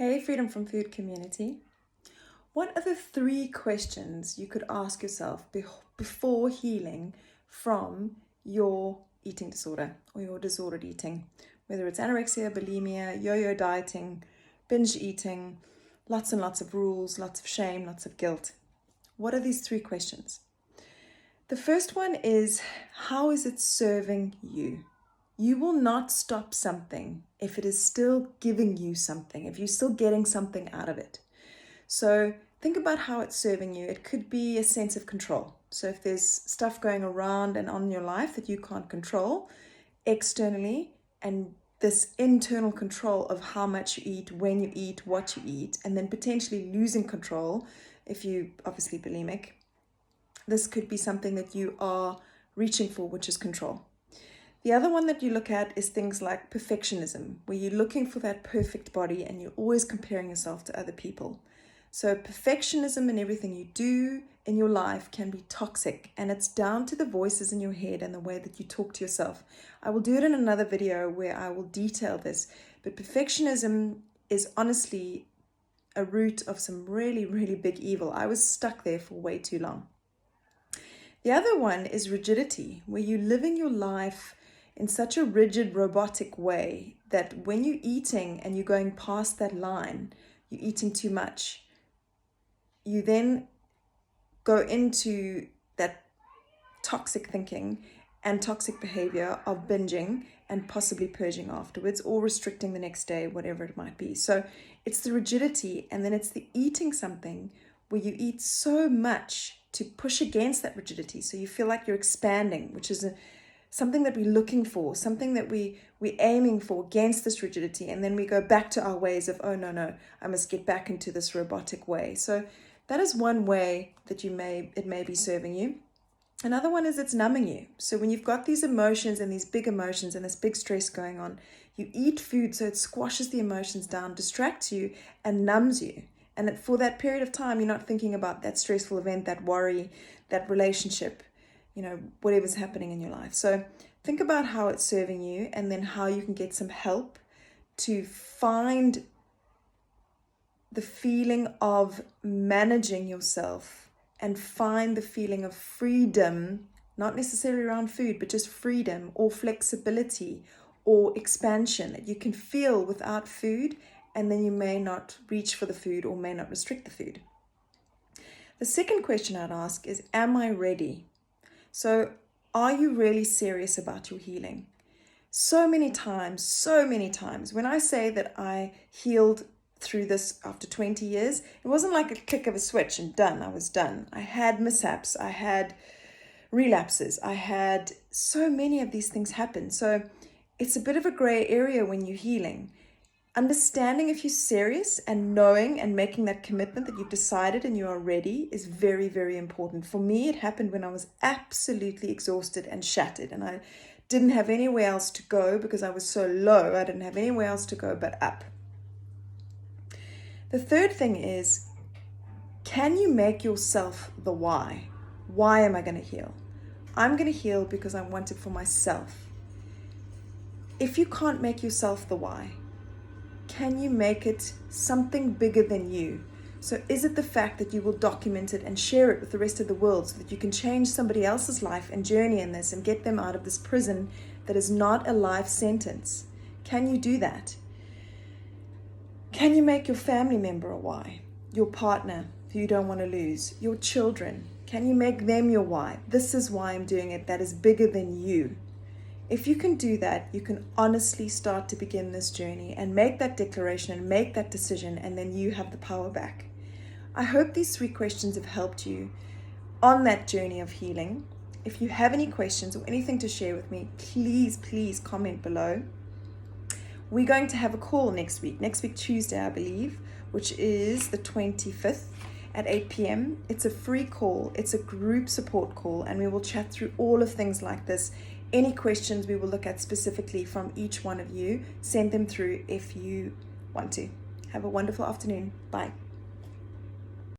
Hey, Freedom from Food community. What are the 3 questions you could ask yourself before healing from your eating disorder or your disordered eating? Whether it's anorexia, bulimia, yo-yo dieting, binge eating, lots and lots of rules, lots of shame, lots of guilt. What are these 3 questions? The first one is, how is it serving you? You will not stop something if it is still giving you something, if you're still getting something out of it. So think about how it's serving you. It could be a sense of control. So if there's stuff going around and on in your life that you can't control externally, and this internal control of how much you eat, when you eat, what you eat, and then potentially losing control if you obviously bulimic, this could be something that you are reaching for, which is control. The other one that you look at is things like perfectionism, where you're looking for that perfect body and you're always comparing yourself to other people. So perfectionism in everything you do in your life can be toxic, and it's down to the voices in your head and the way that you talk to yourself. I will do it in another video where I will detail this, but perfectionism is honestly a root of some really, really big evil. I was stuck there for way too long. The other one is rigidity, where you're living your life in such a rigid, robotic way that when you're eating and you're going past that line, you're eating too much, you then go into that toxic thinking and toxic behavior of binging and possibly purging afterwards or restricting the next day, whatever it might be. So it's the rigidity, and then it's the eating something where you eat so much to push against that rigidity. So you feel like you're expanding, which is something that we're looking for, something that we're aiming for against this rigidity. And then we go back to our ways of, oh, no, I must get back into this robotic way. So that is one way that it may be serving you. Another one is it's numbing you. So when you've got these emotions and these big emotions and this big stress going on, you eat food so it squashes the emotions down, distracts you, and numbs you. And for that period of time, you're not thinking about that stressful event, that worry, that relationship, whatever's happening in your life. So think about how it's serving you, and then how you can get some help to find the feeling of managing yourself and find the feeling of freedom, not necessarily around food, but just freedom or flexibility or expansion that you can feel without food, and then you may not reach for the food or may not restrict the food. The second question I'd ask is, am I ready? So are you really serious about your healing? So many times, when I say that I healed through this after 20 years, it wasn't like a click of a switch and done. I was done. I had mishaps. I had relapses. I had so many of these things happen. So it's a bit of a gray area when you're healing. Understanding if you're serious and knowing and making that commitment that you've decided and you are ready is very, very important. For me, it happened when I was absolutely exhausted and shattered, and I didn't have anywhere else to go because I was so low. I didn't have anywhere else to go but up. The third thing is, can you make yourself the why? Why am I going to heal? I'm going to heal because I want it for myself. If you can't make yourself the why, can you make it something bigger than you? So is it the fact that you will document it and share it with the rest of the world so that you can change somebody else's life and journey in this and get them out of this prison that is not a life sentence? Can you do that? Can you make your family member a why? Your partner who you don't want to lose? Your children? Can you make them your why? This is why I'm doing it. That is bigger than you. If you can do that, you can honestly start to begin this journey and make that declaration and make that decision, and then you have the power back. I hope these 3 questions have helped you on that journey of healing. If you have any questions or anything to share with me, please comment below. We're going to have a call next week Tuesday, I believe, which is the 25th at 8 p.m. It's a free call. It's a group support call, and we will chat through all of things like this. Any questions we will look at specifically from each one of you, send them through if you want to. Have a wonderful afternoon. Bye.